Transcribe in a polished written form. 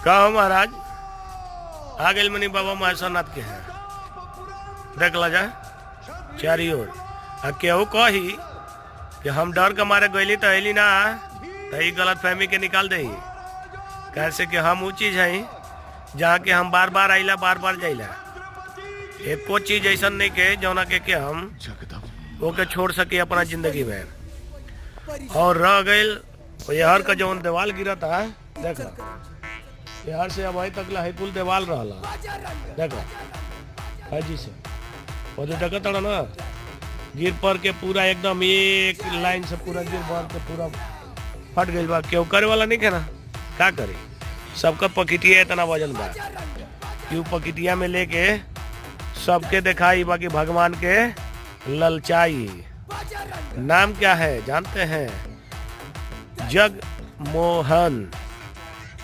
कहो महाराज आ गए मनी बाबा महेश्वरनाथ के हैं देख ला जा चारी ओर आ केहू कही कि हम डर के मारे गईली तो अली ना तो गलत फहमी के निकाल दे कैसे कि हम वो चीज है जहाँ के हम बार बार आइला बार बार जाइला एको चीज ऐसा नहीं के जौना के हम ओके छोड़ सके अपना जिंदगी में। और रह गई यार का जौन देवाल गिरा था देख यार से अब तक ला कुल देवाल रहा देख हाजी से वो जो देखा था ना गिर पर के पूरा एकदम एक लाइन से पूरा गिर भर के पूरा फट गई बा केहू करे वाला नहीं के ना क्या करे सबका पकिटिया इतना वजन बा कि पकिटिया में लेके सबके दिखाई बाकी भगवान के ललचाई। नाम क्या है जानते हैं? जग मोहन।